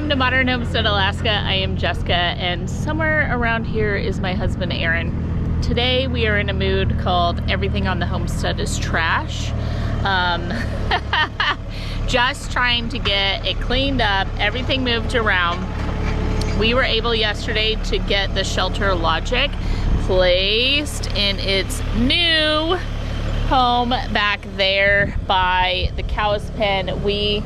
Welcome to Modern Homestead, Alaska. I am Jessica, and somewhere around here is my husband, Aaron. Today we are in a mood called Everything on the Homestead is Trash. Just trying to get it cleaned up, everything moved around. We were able yesterday to get the shelter Logic placed in its new home back there by the cow's pen. We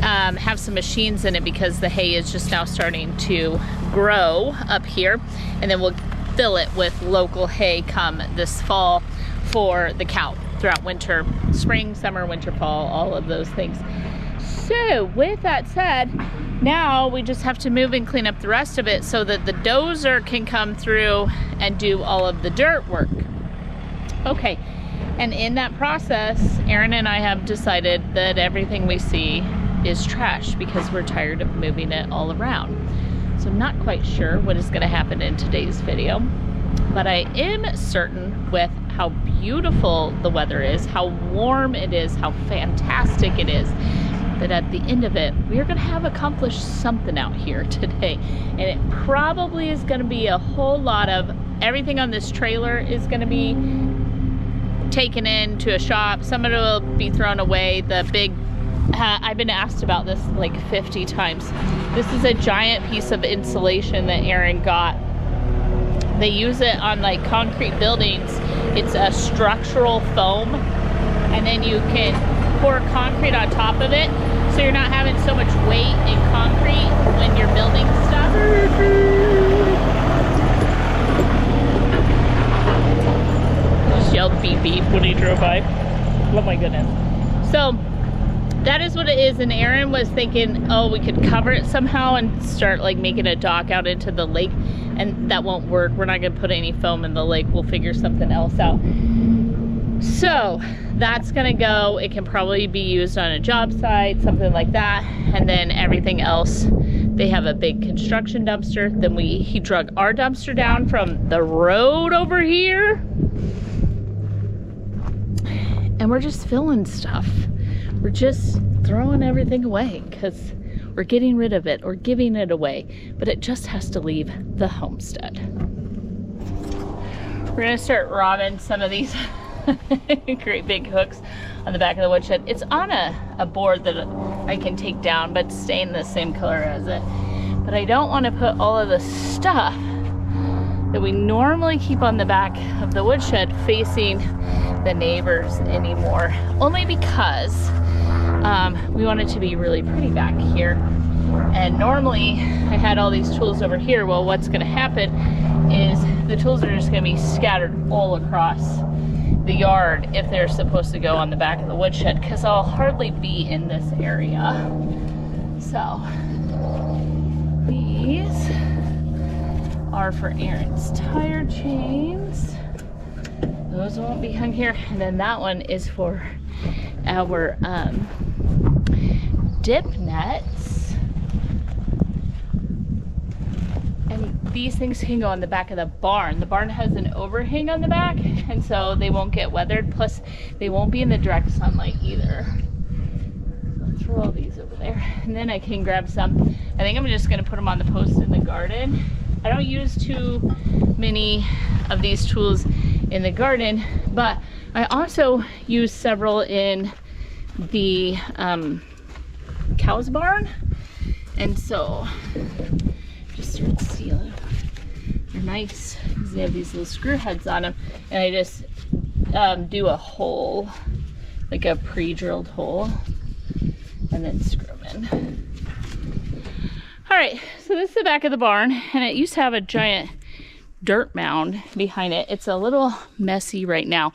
have some machines in it because the hay is just now starting to grow up here, and then we'll fill it with local hay come this fall for the cow throughout winter, spring, summer, winter, fall, all of those things. So with that said, now we just have to move and clean up the rest of it so that the dozer can come through and do all of the dirt work. Okay, and in that process, Aaron and I have decided that everything we see is trash because we're tired of moving it all around. So I'm not quite sure what is going to happen in today's video, but I am certain with how beautiful the weather is, how warm it is, how fantastic it is, that at the end of it, we are going to have accomplished something out here today. And it probably is going to be a whole lot of everything on this trailer is going to be taken into a shop. Some of it will be thrown away. The big I've been asked about this like 50 times. This is a giant piece of insulation that Aaron got. They use it on like concrete buildings. It's a structural foam, and then you can pour concrete on top of it, so you're not having so much weight in concrete when you're building stuff. Just yelled beep beep when he drove by. Oh my goodness. So that is what it is, and Aaron was thinking, oh, we could cover it somehow and start like making a dock out into the lake, and that won't work. We're not gonna put any foam in the lake. We'll figure something else out. So that's gonna go. It can probably be used on a job site, something like that, and then everything else. They have a big construction dumpster. Then he drug our dumpster down from the road over here, and we're just filling stuff. We're just throwing everything away because we're getting rid of it or giving it away, but it just has to leave the homestead. We're gonna start robbing some of these great big hooks on the back of the woodshed. It's on a board that I can take down, but staying the same color as it. But I don't want to put all of the stuff that we normally keep on the back of the woodshed facing the neighbors anymore, only because we want it to be really pretty back here. And normally I had all these tools over here. Well, what's going to happen is the tools are just going to be scattered all across the yard if they're supposed to go on the back of the woodshed, because I'll hardly be in this area. So these are for Aaron's tire chains. Those won't be hung here. And then that one is for our dip nets. And these things can go on the back of the barn. The barn has an overhang on the back, and so they won't get weathered. Plus, they won't be in the direct sunlight either. I'll throw all these over there. And then I can grab some. I think I'm just gonna put them on the post in the garden. I don't use too many of these tools in the garden, but I also use several in the cow's barn, and so just start stealing. They're nice because they have these little screw heads on them, and I just do a hole, like a pre-drilled hole, and then screw them in. All right, so this is the back of the barn, and it used to have a giant dirt mound behind it. It's a little messy right now.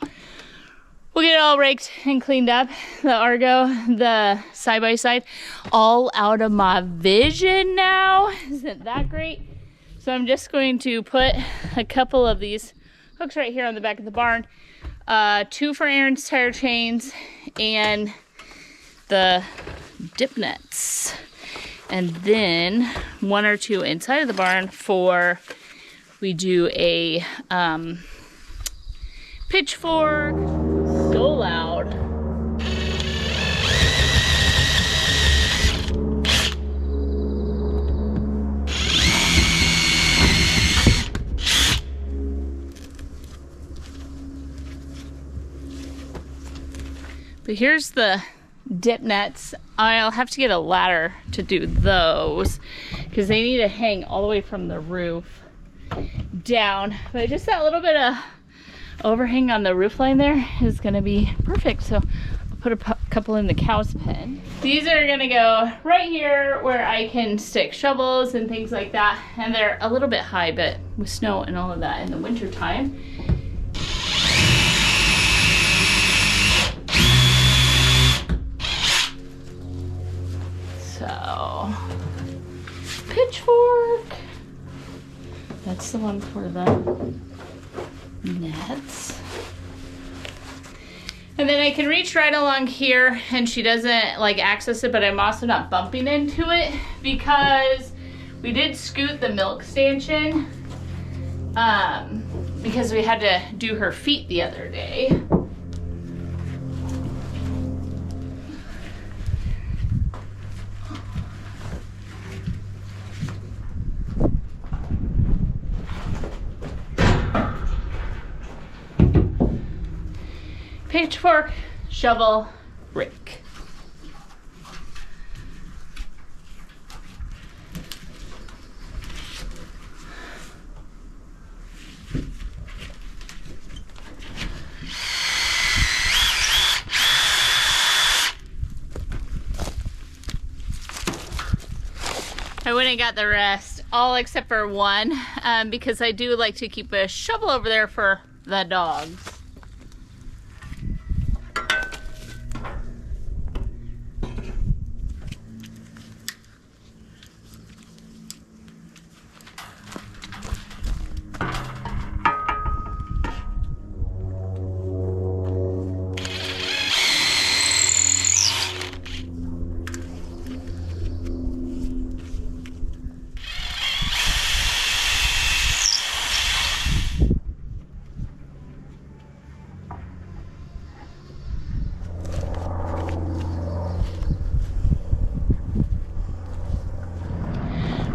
We'll get it all raked and cleaned up. The Argo, the side-by-side, all out of my vision now. Isn't that great? So I'm just going to put a couple of these hooks right here on the back of the barn. 2 for Aaron's tire chains and the dip nets. And then 1 or 2 inside of the barn for, we do a pitchfork. So loud. But here's the dip nets. I'll have to get a ladder to do those because they need to hang all the way from the roof down. But just that little bit of overhang on the roof line there is gonna be perfect. So I'll put a couple in the cow's pen. These are gonna go right here where I can stick shovels and things like that. And they're a little bit high, but with snow and all of that in the winter time. So, pitchfork. That's the one for the nets. And then I can reach right along here and she doesn't like access it, but I'm also not bumping into it because we did scoot the milk stanchion because we had to do her feet the other day. Pitchfork, shovel, rake. I went and got the rest, all except for one, because I do like to keep a shovel over there for the dogs.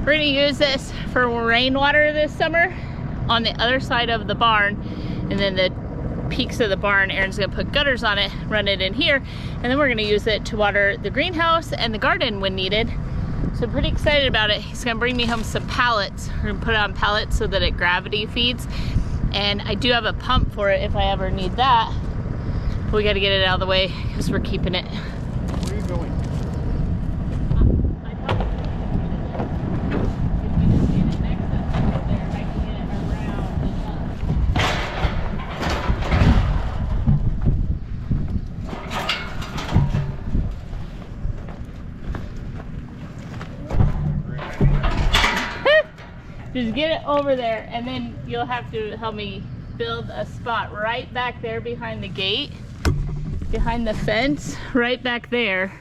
We're gonna use this for rainwater this summer on the other side of the barn, and then the peaks of the barn, Aaron's gonna put gutters on it, run it in here, and then we're gonna use it to water the greenhouse and the garden when needed. So I'm pretty excited about it. He's gonna bring me home some pallets. We're gonna put it on pallets so that it gravity feeds. And I do have a pump for it if I ever need that. But we gotta get it out of the way because we're keeping it. Where are you going? Just get it over there, and then you'll have to help me build a spot right back there behind the gate, behind the fence, right back there,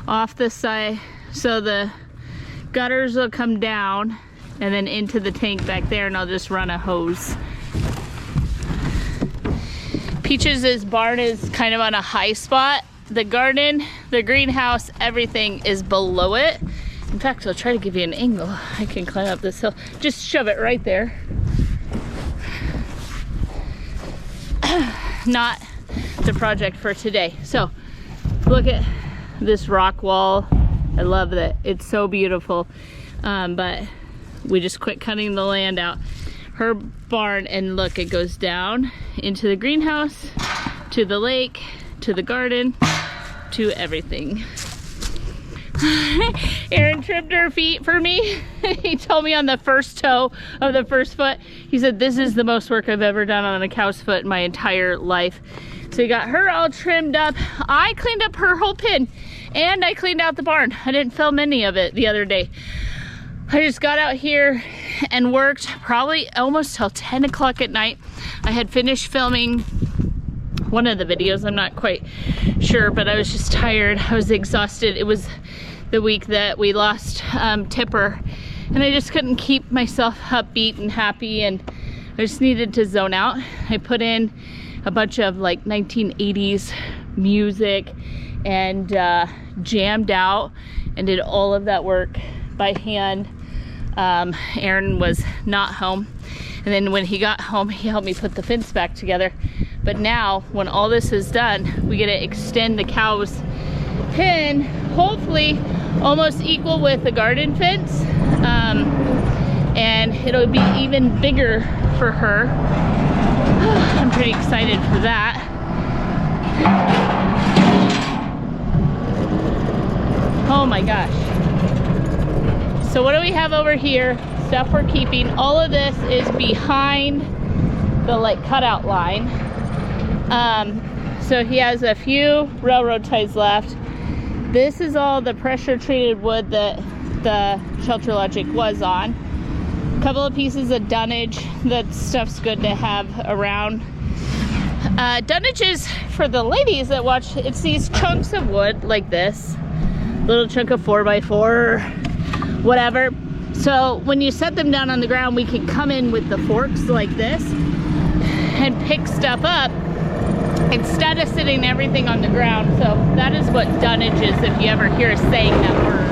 off the side, so the gutters will come down and then into the tank back there, and I'll just run a hose. Peaches' barn is kind of on a high spot. The garden, the greenhouse, everything is below it. In fact, I'll try to give you an angle. I can climb up this hill. Just shove it right there. Not the project for today. So, look at this rock wall. I love it. It's so beautiful. But we just quit cutting the land out. Her barn, and look, it goes down into the greenhouse, to the lake, to the garden, to everything. Aaron trimmed her feet for me. He told me on the first toe of the first foot, he said, this is the most work I've ever done on a cow's foot in my entire life. So he got her all trimmed up. I cleaned up her whole pen, and I cleaned out the barn. I didn't film any of it the other day. I just got out here and worked probably almost till 10 o'clock at night. I had finished filming one of the videos, I'm not quite sure, but I was just tired. I was exhausted. It was the week that we lost Tipper, and I just couldn't keep myself upbeat and happy, and I just needed to zone out. I put in a bunch of like 1980s music and jammed out and did all of that work by hand. Aaron was not home. And then when he got home, he helped me put the fence back together. But now, when all this is done, we get to extend the cow's pen, hopefully almost equal with the garden fence. And it'll be even bigger for her. I'm pretty excited for that. Oh my gosh. So what do we have over here? Stuff we're keeping. All of this is behind the like cutout line. So he has a few railroad ties left. This is all the pressure treated wood that the Shelter Logic was on. A couple of pieces of dunnage. That stuff's good to have around. Dunnage is for the ladies that watch. It's these chunks of wood like this. Little chunk of 4x4 or whatever. So when you set them down on the ground, we can come in with the forks like this and pick stuff up instead of sitting everything on the ground. So that is what dunnage is, if you ever hear us saying that word.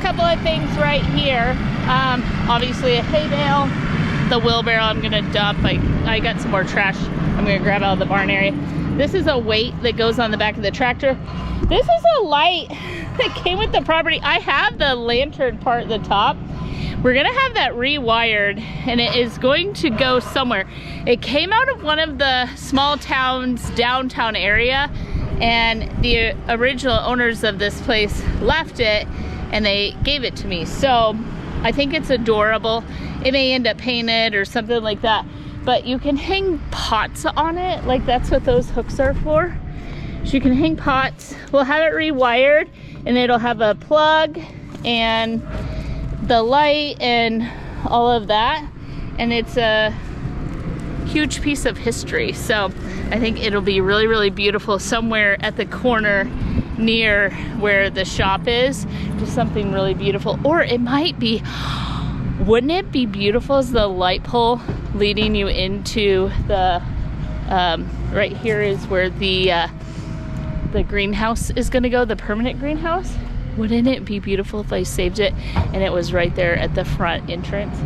Couple of things right here. Obviously a hay bale, the wheelbarrow I'm gonna dump. I got some more trash I'm gonna grab out of the barn area. This is a weight that goes on the back of the tractor. This is a light that came with the property. I have the lantern part at the top. We're gonna have that rewired and it is going to go somewhere. It came out of one of the small towns downtown area, and the original owners of this place left it and they gave it to me. So I think it's adorable. It may end up painted or something like that, but you can hang pots on it. Like that's what those hooks are for. So you can hang pots. We'll have it rewired and it'll have a plug and the light and all of that. And it's a huge piece of history. So I think it'll be really, really beautiful somewhere at the corner near where the shop is. Just something really beautiful. Or it might be, wouldn't it be beautiful as the light pole leading you into the, right here is where the greenhouse is gonna go, the permanent greenhouse. Wouldn't it be beautiful if I saved it and it was right there at the front entrance?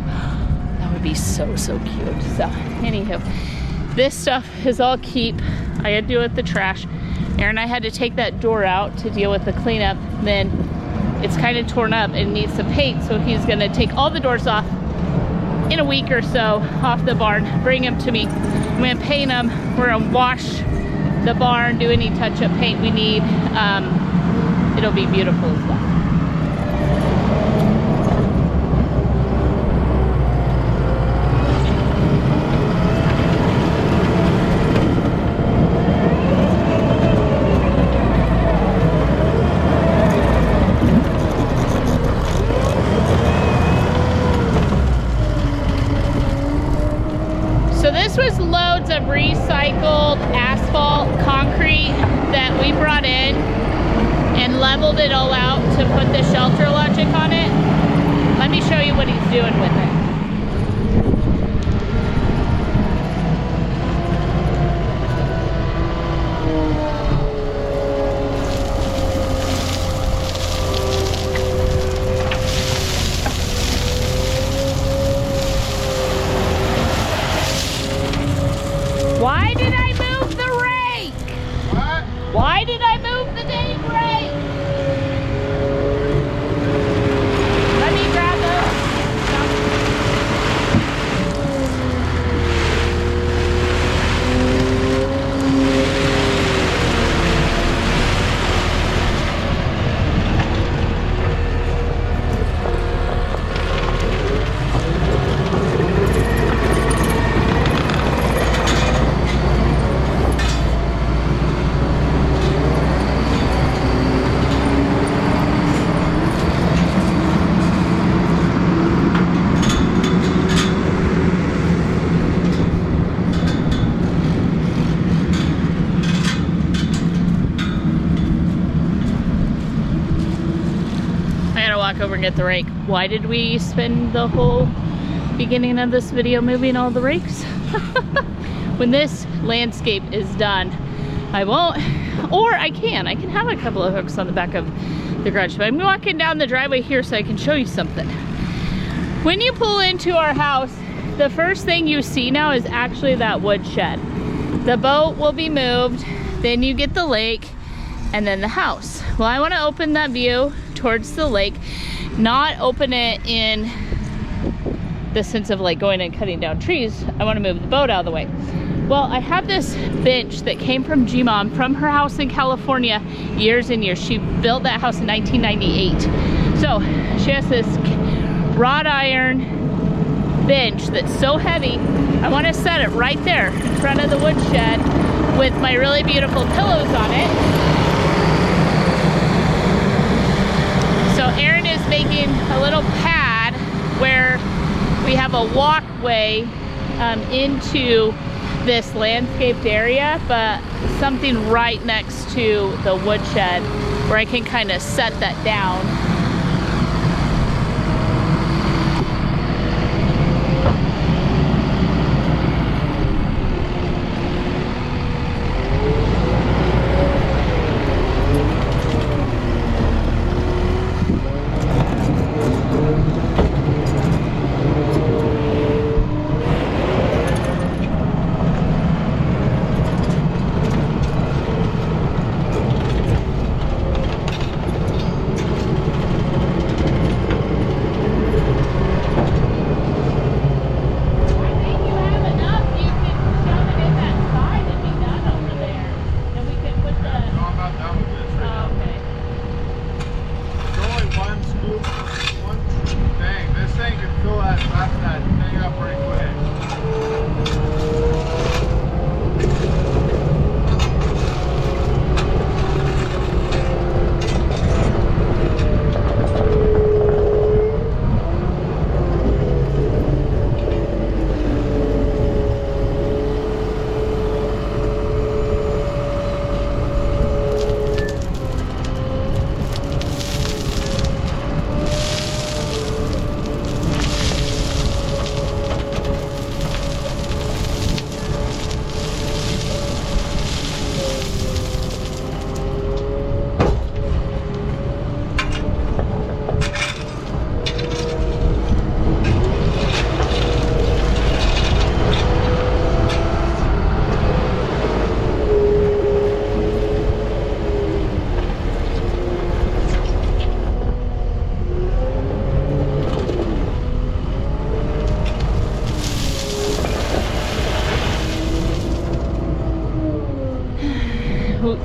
That would be so, so cute. So anywho, this stuff is all keep. I had to do with the trash. Aaron and I had to take that door out to deal with the cleanup. Then it's kind of torn up and needs some paint, so he's gonna take all the doors off in a week or so off the barn, bring them to me. I'm gonna paint them. We're gonna wash the barn, do any touch-up paint we need. It'll be beautiful as well. This was loads of recycled asphalt concrete that we brought in and leveled it all out to put the Shelter Logic on it. Let me show you what he's doing with it. Why did I move the rake? What? Why did I move the dang rake? Let me grab those. walk over and get the rake. Why did we spend the whole beginning of this video moving all the rakes? When this landscape is done, I won't, or I can have a couple of hooks on the back of the garage. But I'm walking down the driveway here so I can show you something. When you pull into our house, the first thing you see now is actually that wood shed. The boat will be moved, then you get the lake, and then the house. Well, I want to open that view towards the lake, not open it in the sense of like going and cutting down trees. I want to move the boat out of the way. Well, I have this bench that came from G-Mom from her house in California years and years. She built that house in 1998. So she has this wrought iron bench that's so heavy. I want to set it right there in front of the woodshed with my really beautiful pillows on it. So Erin is making a little pad where we have a walkway into this landscaped area, but something right next to the woodshed where I can kind of set that down.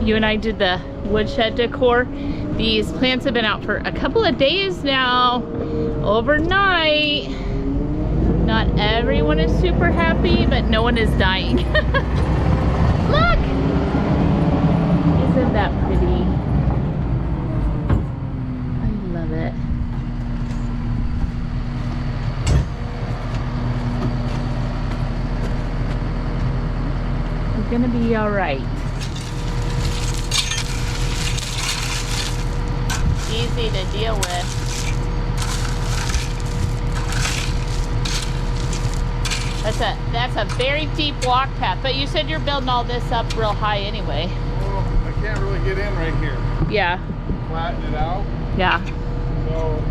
You and I did the woodshed decor. These plants have been out for a couple of days now, overnight. Not everyone is super happy, but no one is dying. Look! Isn't that pretty? I love it. We're gonna be all right. Easy to deal with. That's a very deep walk path, but you said you're building all this up real high anyway. Well, I can't really get in right here. Yeah. Flatten it out. Yeah. So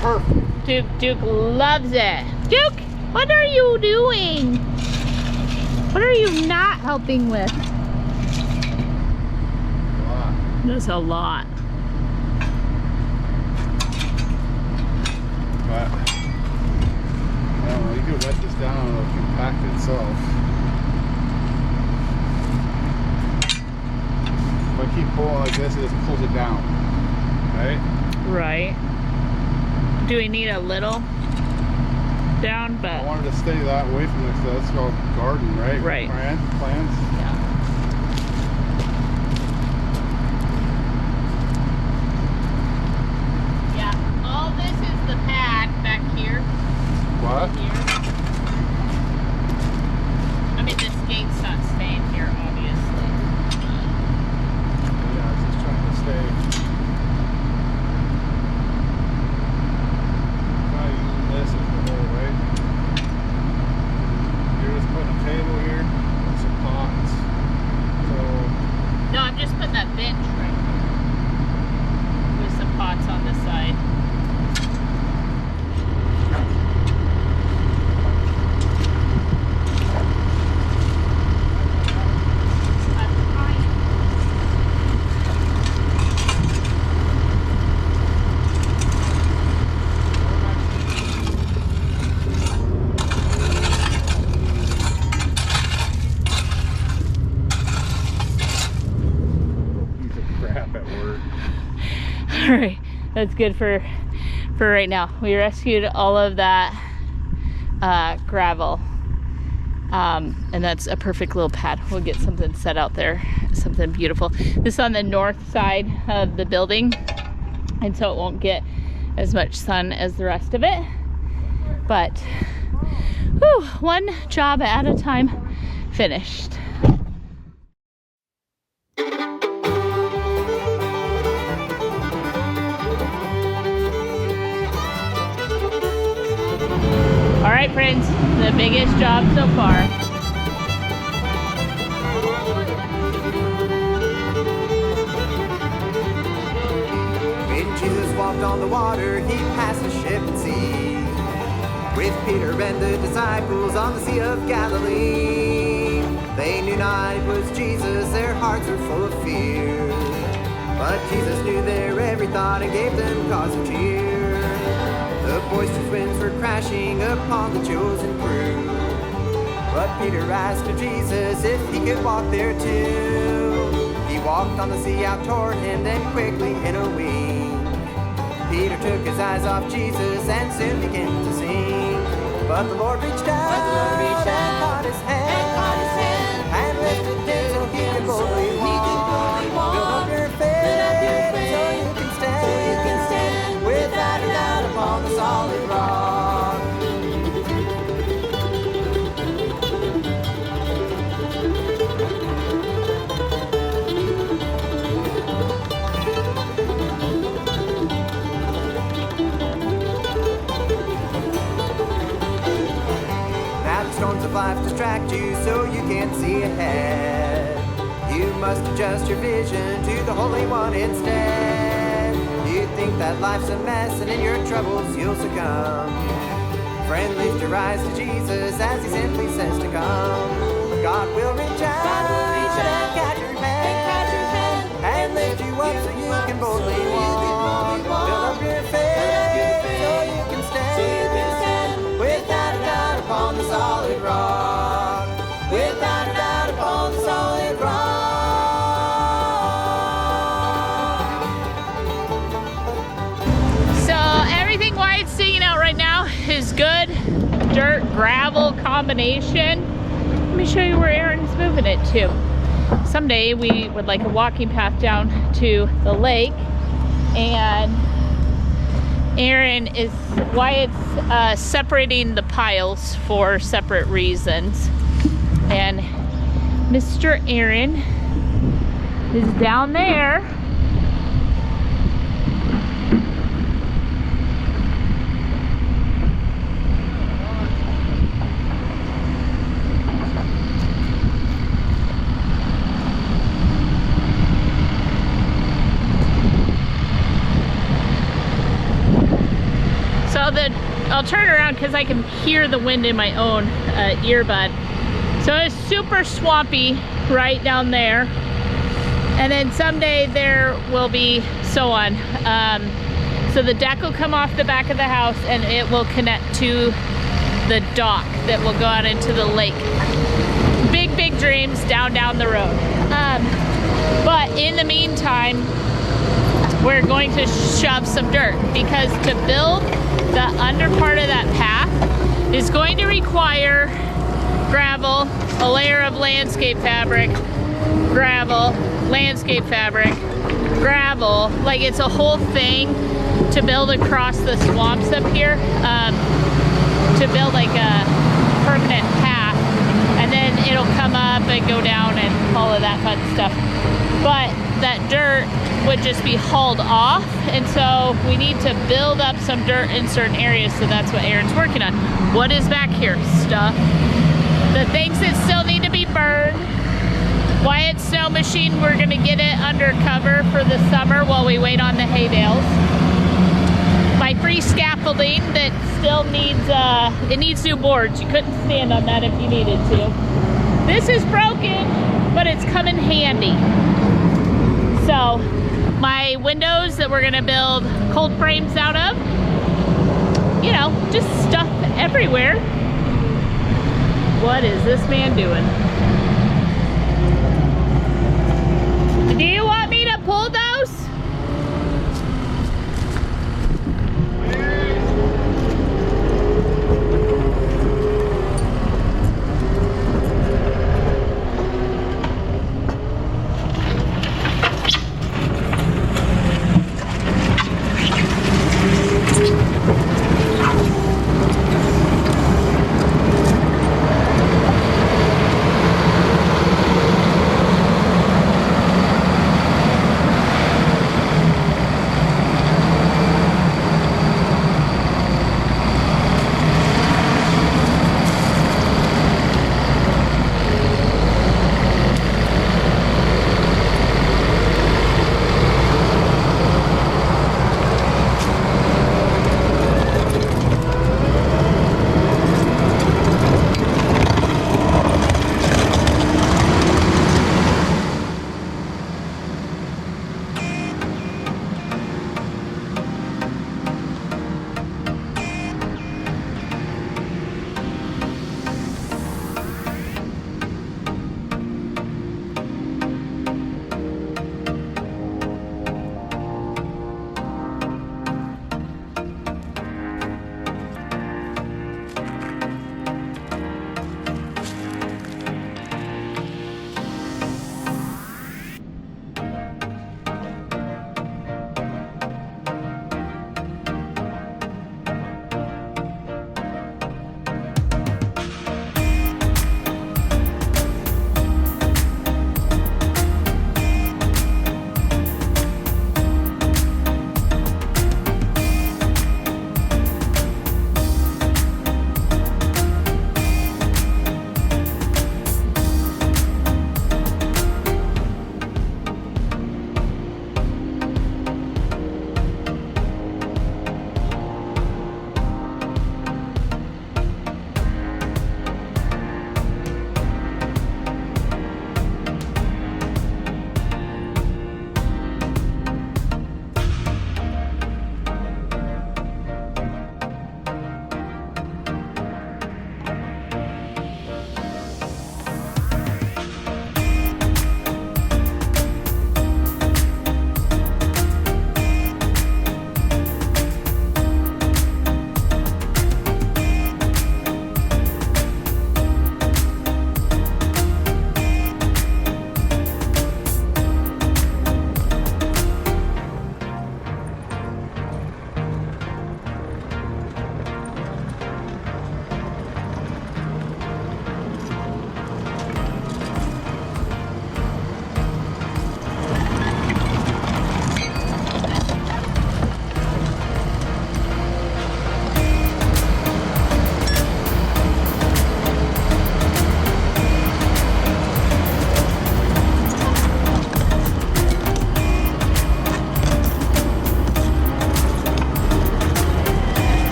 perfect. Duke loves it. Duke, what are you doing? What are you not helping with? A lot. That's a lot. But well, you could wet this down and it'll compact itself. If I keep pull it like this, it just pulls it down. Right? Right. Do we need a little down? But I wanted to stay that way from this. That's called garden, right? Right. Plants. yeah. Yeah. All this is the pad back here. What? Here. I mean, this gate's not staying here, obviously. Yeah, I was just trying to stay. Probably using this as the whole way. You're just putting a table here with some pots. So No, I'm just putting that bench right here with some pots on the side. piece of crap at work. All right, that's good for right now. We rescued all of that gravel, and that's a perfect little pad. We'll get something set out there, something beautiful. This is on the north side of the building, and so it won't get as much sun as the rest of it. But whew, one job at a time finished. All right, friends, the biggest job so far. When Jesus walked on the water, he passed a ship at sea with Peter and the disciples on the Sea of Galilee. They knew not it was Jesus, their hearts were full of fear. But Jesus knew their every thought and gave them cause of cheer. The boisterous winds were crashing upon the chosen crew. But Peter asked of Jesus if he could walk there too. He walked on the sea out toward him, then quickly in a wink Peter took his eyes off Jesus and soon began to sing. But the Lord reached out and caught his hand and lifted him so he could boldly walk. Build up your faith so you can stand without a doubt upon the solid rock. Storms of life distract you so you can't see ahead. You must adjust your vision to the Holy One instead. You think that life's a mess and in your troubles you'll succumb. Friend, lift your eyes to Jesus as he simply says to come. God will reach out and catch your hand and lift you up so you can boldly walk. Build up your faith so you can stand without a doubt upon the solid rock. Without a doubt upon the solid rock. So everything Wyatt's seeing out right now is good dirt gravel combination. Let me show you where Aaron's moving it to. Someday we would like a walking path down to the lake, and Wyatt's separating the piles for separate reasons. And Mr. Aaron is down there. I'll turn around because I can hear the wind in my own earbud. So it's super swampy right down there. And then someday there will be so on. So the deck will come off the back of the house and it will connect to the dock that will go out into the lake. Big, big dreams down the road. But in the meantime, we're going to shove some dirt, because to build the under part of that path is going to require gravel, a layer of landscape fabric, gravel, landscape fabric, gravel. Like, it's a whole thing to build across the swamps up here, to build like a permanent path, and then it'll come up and go down and all of that fun stuff. But that dirt would just be hauled off, and so we need to build up some dirt in certain areas, so that's what Aaron's working on. What is back here? Stuff. The things that still need to be burned. Wyatt's snow machine, we're gonna get it under cover for the summer while we wait on the hay bales. My free scaffolding that still needs, it needs new boards. You couldn't stand on that if you needed to. This is broken, but it's come in handy. So, my windows that we're gonna build cold frames out of, you know, just stuff everywhere. What is this man doing? Do you want me to pull those?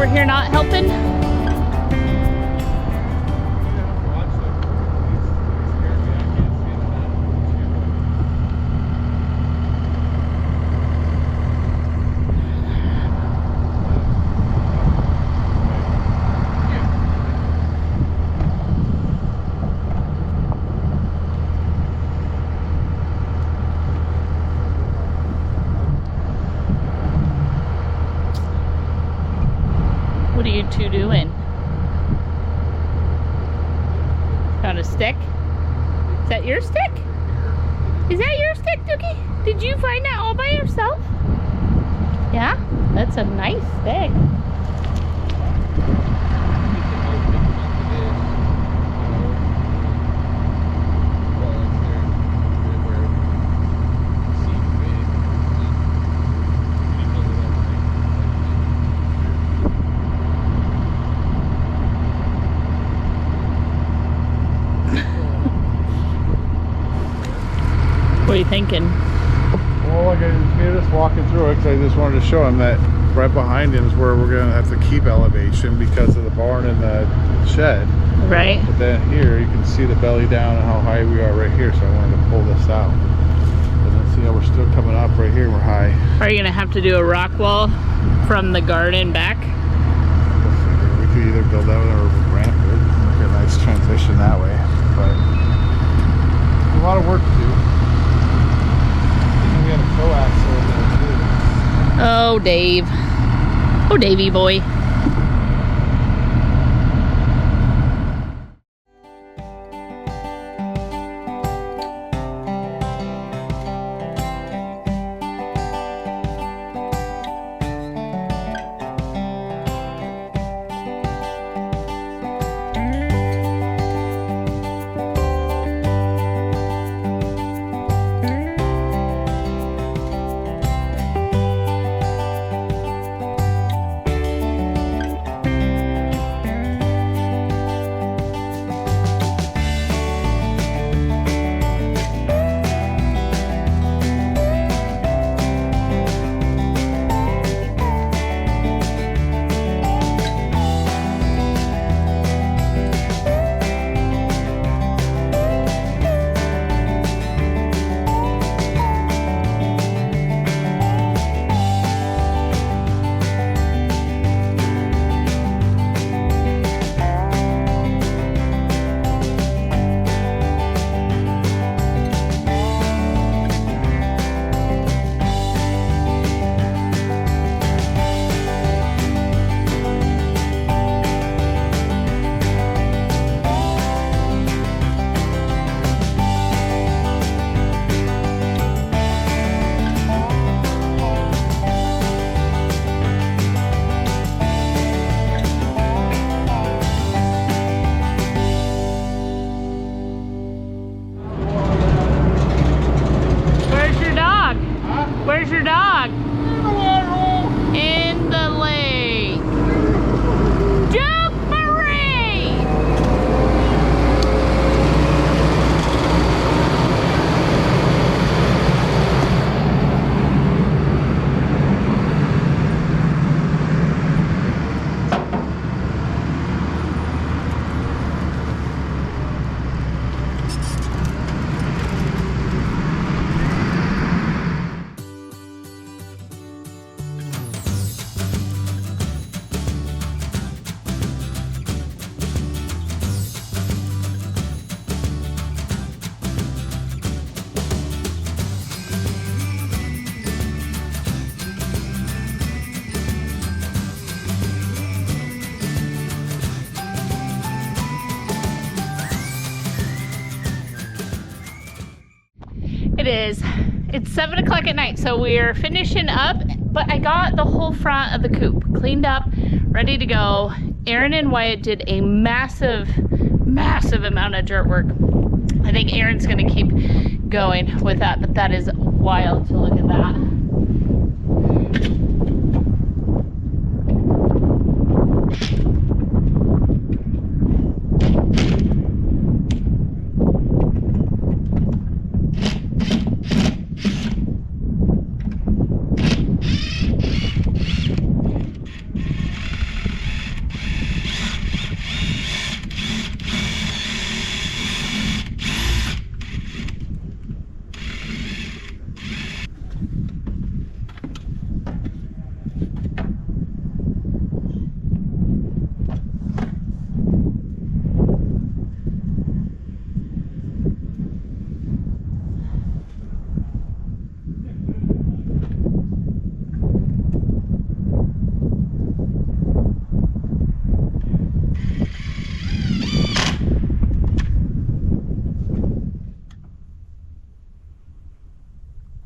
over here not helping? What are you two doing? Found a stick? Is that your stick? Is that your stick, Dookie? Did you find that all by yourself? Yeah? That's a nice stick. What are you thinking? Well, look, I just walking through it because I just wanted to show him that right behind him is where we're gonna have to keep elevation because of the barn and the shed. Right. But then here you can see the belly down and how high we are right here, so I wanted to pull this out. And then see how we're still coming up right here, we're high. Are you gonna have to do a rock wall from the garden back? We could either build that or ramp it, make a nice transition that way. But a lot of work to do. And we got a coaxial in there too. Oh, Dave. Oh, Davey boy. Where's your dog? In the lake. Duke Marie! It is. It's 7 o'clock at night, so we're finishing up, but I got the whole front of the coop cleaned up, ready to go. Aaron and Wyatt did a massive amount of dirt work. I think Aaron's gonna keep going with that, but that is wild to look at that.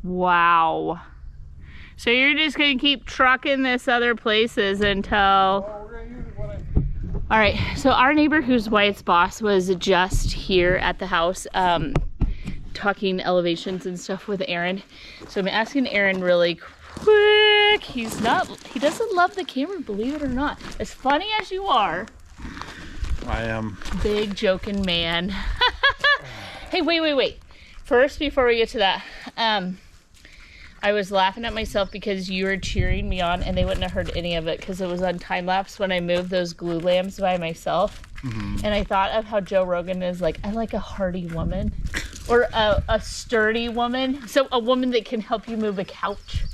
Wow. So you're just gonna keep trucking this other places until... All right, so our neighbor who's Wyatt's boss was just here at the house talking elevations and stuff with Aaron. So I'm asking Aaron really quick. He doesn't love the camera, believe it or not. As funny as you are. I am. Big joking man. Hey, wait. First, before we get to that, I was laughing at myself because you were cheering me on and they wouldn't have heard any of it because it was on time lapse when I moved those glue lamps by myself. And I thought of how Joe Rogan is like, I like a hardy woman or a sturdy woman. So a woman that can help you move a couch.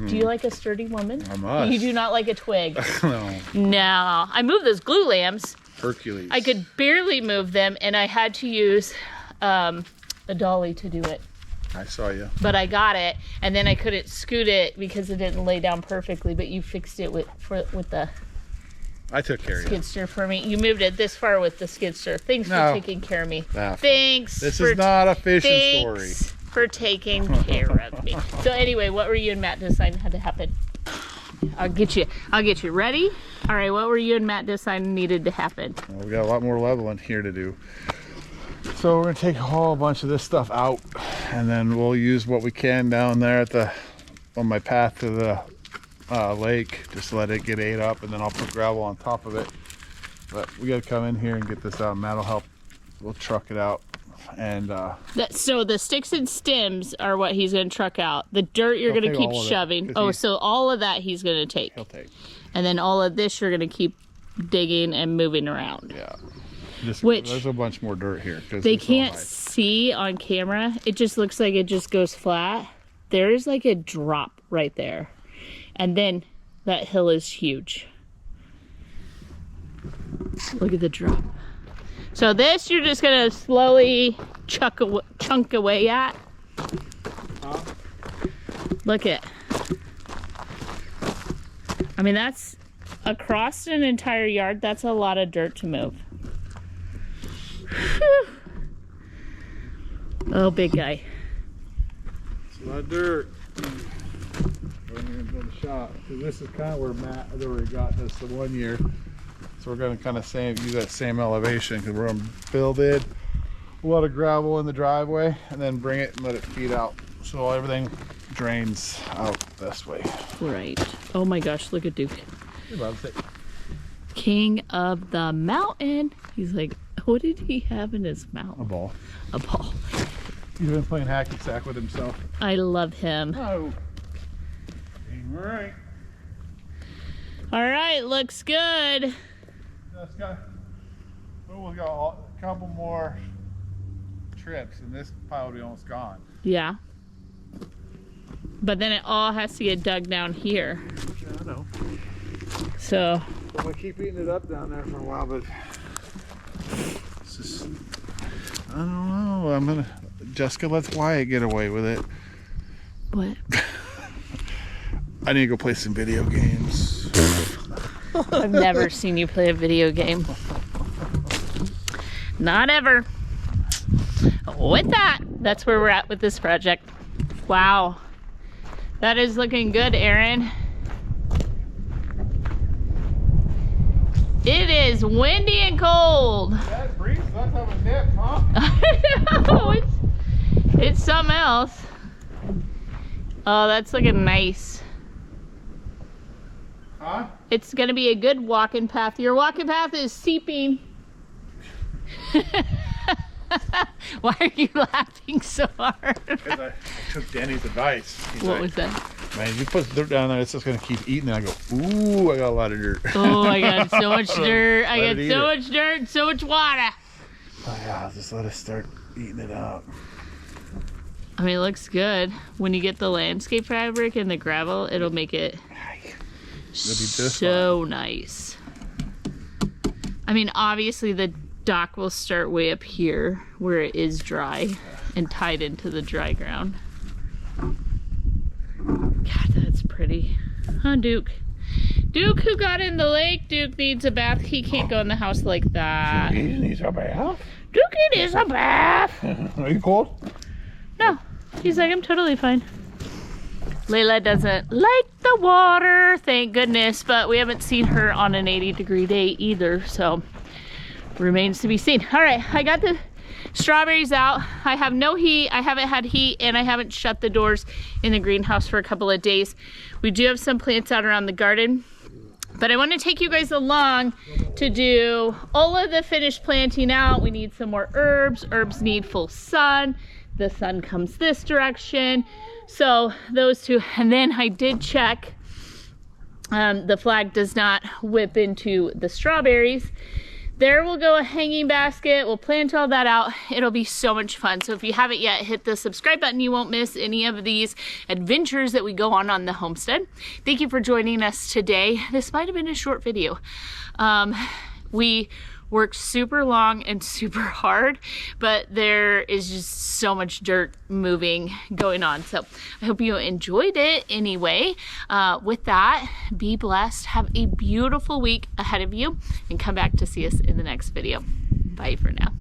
Do you like a sturdy woman? I must. You do not like a twig. No. No. I moved those glue lamps. Hercules. I could barely move them and I had to use a dolly to do it. I saw you. But I got it, and then I couldn't scoot it because it didn't lay down perfectly. But you fixed it with the I took care of you. skid steer for me. You moved it this far with the skid steer. Thanks for taking care of me. Nah, Thanks. This is not a fishing story. Thanks for taking care of me. So anyway, what were you and Matt deciding had to happen? I'll get you. Ready? All right. What were you and Matt deciding needed to happen? Well, we got a lot more leveling here to do. So we're gonna take a whole bunch of this stuff out, and then we'll use what we can down there at on my path to the lake. Just let it get ate up, and then I'll put gravel on top of it. But we gotta come in here and get this out. Matt'll help. We'll truck it out, and so the sticks and stems are what he's gonna truck out. The dirt you're He'll gonna take keep all of it, shoving. 'cause Oh, so all of that he's gonna take. he'll take. And then all of this you're gonna keep digging and moving around. Yeah. Which there's a bunch more dirt here. They can't see on camera. It just looks like it just goes flat. There's like a drop right there. And then that hill is huge. Look at the drop. So this you're just gonna slowly chunk away at. Look at. I mean, that's across an entire yard. That's a lot of dirt to move. Oh, big guy. It's a lot of dirt. We're going to build a shop. This is kind of where Matt had already got this the one year. So we're going to kind of use that same elevation because we're going to build it. A lot of gravel in the driveway and then bring it and let it feed out. So everything drains out this way. Right. Oh my gosh, look at Duke. Hey, Bob, say. King of the mountain. He's like, what did he have in his mouth? A ball. A ball. He's been playing hacky sack with himself. I love him. Oh. All right. All right, looks good. That's got, we've got a couple more trips and this pile will be almost gone. Yeah. But then it all has to get dug down here. Yeah, I know. So. I'm gonna keep eating it up down there for a while, but it's just, I don't know. Jessica lets Wyatt get away with it. What? I need to go play some video games. I've never seen you play a video game. Not ever. With that, that's where we're at with this project. Wow. That is looking good, Aaron. It is windy and cold. That breeze, let's have a nip, huh? I know, it's something else. Oh, that's looking nice. Huh? It's gonna be a good walking path. Your walking path is seeping. Why are you laughing so hard? Because I took Danny's advice. He's What like, was that? man, you put dirt down there, it's just gonna keep eating. And I go, ooh, I got a lot of dirt. Oh, I got so much dirt. I Let got it so eat it. much dirt, so much water. Oh yeah, I'll just let it start eating it up. I mean, it looks good. When you get the landscape fabric and the gravel, it'll make it so nice. I mean, obviously the dock will start way up here where it is dry and tied into the dry ground. God, that's pretty. Huh, Duke? Duke, who got in the lake? Duke needs a bath. He can't go in the house like that. He needs a bath. Duke needs a bath. Are you cold? No. He's like, I'm totally fine. Layla doesn't like the water, thank goodness, but we haven't seen her on an 80-degree day either, so remains to be seen. All right, I got the strawberries out. I have no heat, I haven't had heat, and I haven't shut the doors in the greenhouse for a couple of days. We do have some plants out around the garden, but I want to take you guys along to do all of the finished planting out. We need some more herbs. Herbs need full sun. The sun comes this direction. So those two, and then I did check, the flag does not whip into the strawberries. There will go a hanging basket. We'll plant all that out. It'll be so much fun. So if you haven't yet, hit the subscribe button. You won't miss any of these adventures that we go on the homestead. Thank you for joining us today. This might have been a short video. We worked super long and super hard, but there is just so much dirt moving going on. So I hope you enjoyed it anyway. With that, be blessed. Have a beautiful week ahead of you and come back to see us in the next video. Bye for now.